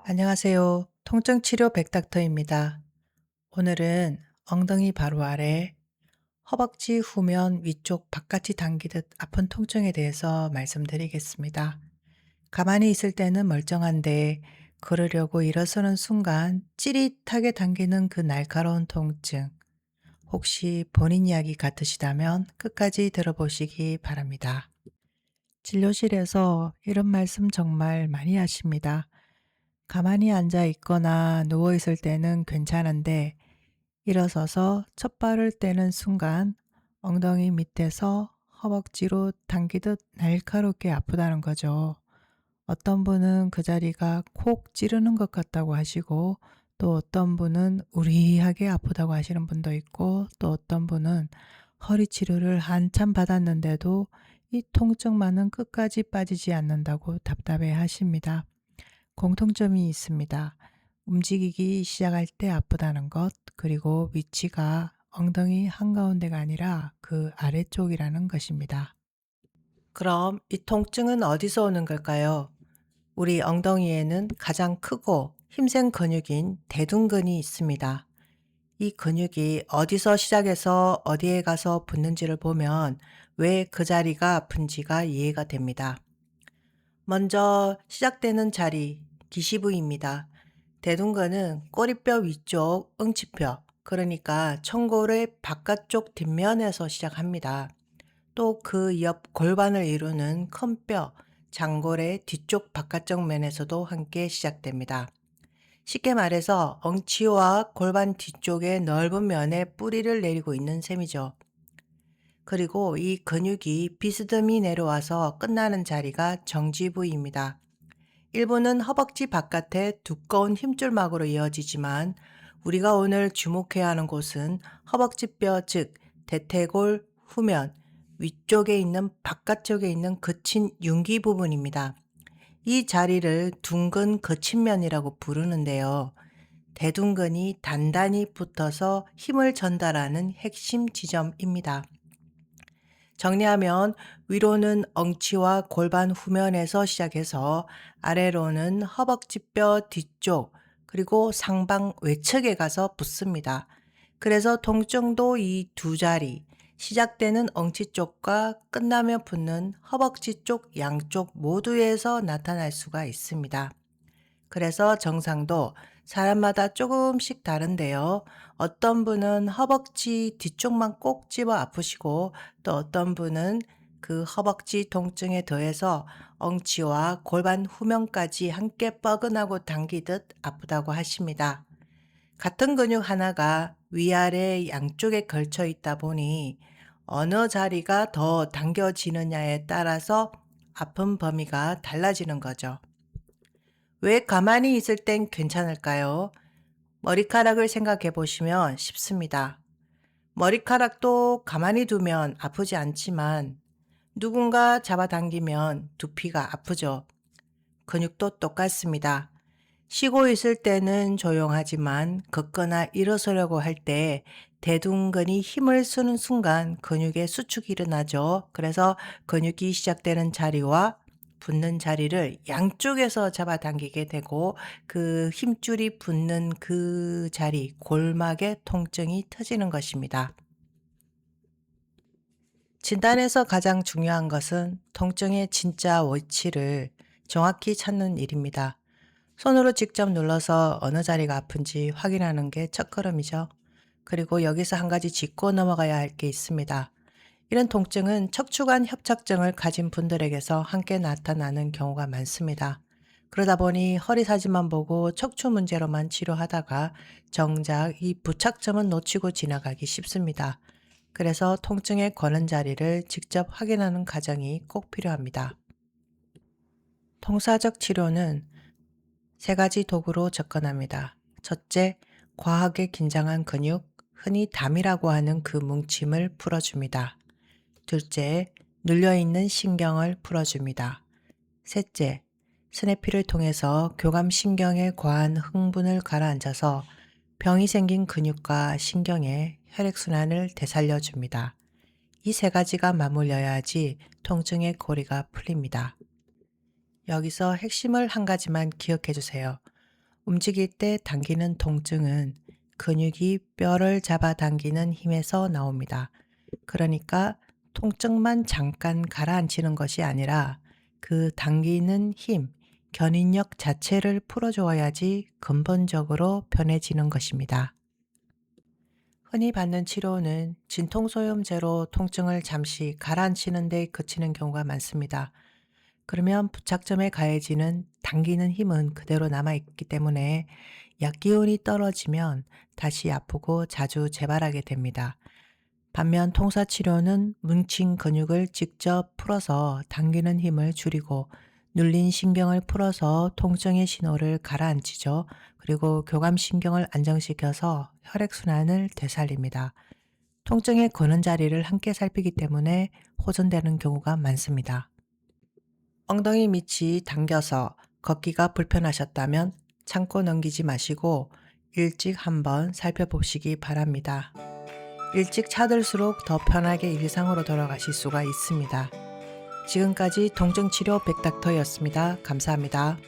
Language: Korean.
안녕하세요. 통증치료 백닥터입니다. 오늘은 엉덩이 바로 아래, 허벅지 후면 위쪽 바깥이 당기듯 아픈 통증에 대해서 말씀드리겠습니다. 가만히 있을 때는 멀쩡한데 걸으려고 일어서는 순간 찌릿하게 당기는 그 날카로운 통증. 혹시 본인 이야기 같으시다면 끝까지 들어보시기 바랍니다. 진료실에서 이런 말씀 정말 많이 하십니다. 가만히 앉아 있거나 누워 있을 때는 괜찮은데 일어서서 첫 발을 떼는 순간 엉덩이 밑에서 허벅지로 당기듯 날카롭게 아프다는 거죠. 어떤 분은 그 자리가 콕 찌르는 것 같다고 하시고, 또 어떤 분은 우리하게 아프다고 하시는 분도 있고, 또 어떤 분은 허리 치료를 한참 받았는데도 이 통증만은 끝까지 빠지지 않는다고 답답해 하십니다. 공통점이 있습니다. 움직이기 시작할 때 아프다는 것, 그리고 위치가 엉덩이 한가운데가 아니라 그 아래쪽이라는 것입니다. 그럼 이 통증은 어디서 오는 걸까요? 우리 엉덩이에는 가장 크고 힘센 근육인 대둔근이 있습니다. 이 근육이 어디서 시작해서 어디에 가서 붙는지를 보면 왜 그 자리가 아픈지가 이해가 됩니다. 먼저 시작되는 자리, 기시부입니다. 대둔근은 꼬리뼈 위쪽 응치뼈, 그러니까 청골의 바깥쪽 뒷면에서 시작합니다. 또 그 옆 골반을 이루는 큰 뼈, 장골의 뒤쪽 바깥쪽 면에서도 함께 시작됩니다. 쉽게 말해서 엉치와 골반 뒤쪽의 넓은 면에 뿌리를 내리고 있는 셈이죠. 그리고 이 근육이 비스듬히 내려와서 끝나는 자리가 정지부입니다. 일부는 허벅지 바깥에 두꺼운 힘줄막으로 이어지지만 우리가 오늘 주목해야 하는 곳은 허벅지뼈 즉 대퇴골 후면 위쪽에 있는 바깥쪽에 있는 거친 융기 부분입니다. 이 자리를 둔근 거친면이라고 부르는데요. 대둔근이 단단히 붙어서 힘을 전달하는 핵심 지점입니다. 정리하면 위로는 엉치와 골반 후면에서 시작해서 아래로는 허벅지뼈 뒤쪽 그리고 상방 외측에 가서 붙습니다. 그래서 통증도 이 두 자리, 시작되는 엉치 쪽과 끝나며 붙는 허벅지 쪽 양쪽 모두에서 나타날 수가 있습니다. 그래서 정상도 사람마다 조금씩 다른데요. 어떤 분은 허벅지 뒤쪽만 꼭 집어 아프시고 또 어떤 분은 그 허벅지 통증에 더해서 엉치와 골반 후면까지 함께 뻐근하고 당기듯 아프다고 하십니다. 같은 근육 하나가 위아래 양쪽에 걸쳐 있다 보니 어느 자리가 더 당겨지느냐에 따라서 아픈 범위가 달라지는 거죠. 왜 가만히 있을 땐 괜찮을까요? 머리카락을 생각해 보시면 쉽습니다. 머리카락도 가만히 두면 아프지 않지만 누군가 잡아당기면 두피가 아프죠. 근육도 똑같습니다. 쉬고 있을 때는 조용하지만 걷거나 일어서려고 할 때 대둔근이 힘을 쓰는 순간 근육의 수축이 일어나죠. 그래서 근육이 시작되는 자리와 붙는 자리를 양쪽에서 잡아당기게 되고 그 힘줄이 붙는 그 자리, 골막에 통증이 터지는 것입니다. 진단에서 가장 중요한 것은 통증의 진짜 위치를 정확히 찾는 일입니다. 손으로 직접 눌러서 어느 자리가 아픈지 확인하는 게 첫걸음이죠. 그리고 여기서 한 가지 짚고 넘어가야 할 게 있습니다. 이런 통증은 척추관 협착증을 가진 분들에게서 함께 나타나는 경우가 많습니다. 그러다 보니 허리 사진만 보고 척추 문제로만 치료하다가 정작 이 부착점은 놓치고 지나가기 쉽습니다. 그래서 통증에 거는 자리를 직접 확인하는 과정이 꼭 필요합니다. 통사적 치료는 세 가지 도구로 접근합니다. 첫째, 과하게 긴장한 근육, 흔히 담이라고 하는 그 뭉침을 풀어줍니다. 둘째, 눌려있는 신경을 풀어줍니다. 셋째, 스내피를 통해서 교감신경에 과한 흥분을 가라앉아서 병이 생긴 근육과 신경에 혈액순환을 되살려줍니다. 이 세 가지가 맞물려야지 통증의 고리가 풀립니다. 여기서 핵심을 한 가지만 기억해 주세요. 움직일 때 당기는 통증은 근육이 뼈를 잡아당기는 힘에서 나옵니다. 그러니까 통증만 잠깐 가라앉히는 것이 아니라 그 당기는 힘, 견인력 자체를 풀어줘야지 근본적으로 편해지는 것입니다. 흔히 받는 치료는 진통소염제로 통증을 잠시 가라앉히는 데 그치는 경우가 많습니다. 그러면 부착점에 가해지는 당기는 힘은 그대로 남아있기 때문에 약 기운이 떨어지면 다시 아프고 자주 재발하게 됩니다. 반면 통사치료는 뭉친 근육을 직접 풀어서 당기는 힘을 줄이고 눌린 신경을 풀어서 통증의 신호를 가라앉히죠. 그리고 교감신경을 안정시켜서 혈액순환을 되살립니다. 통증의 거는 자리를 함께 살피기 때문에 호전되는 경우가 많습니다. 엉덩이 밑이 당겨서 걷기가 불편하셨다면 참고 넘기지 마시고 일찍 한번 살펴보시기 바랍니다. 일찍 찾을수록 더 편하게 일상으로 돌아가실 수가 있습니다. 지금까지 통증치료 백닥터였습니다. 감사합니다.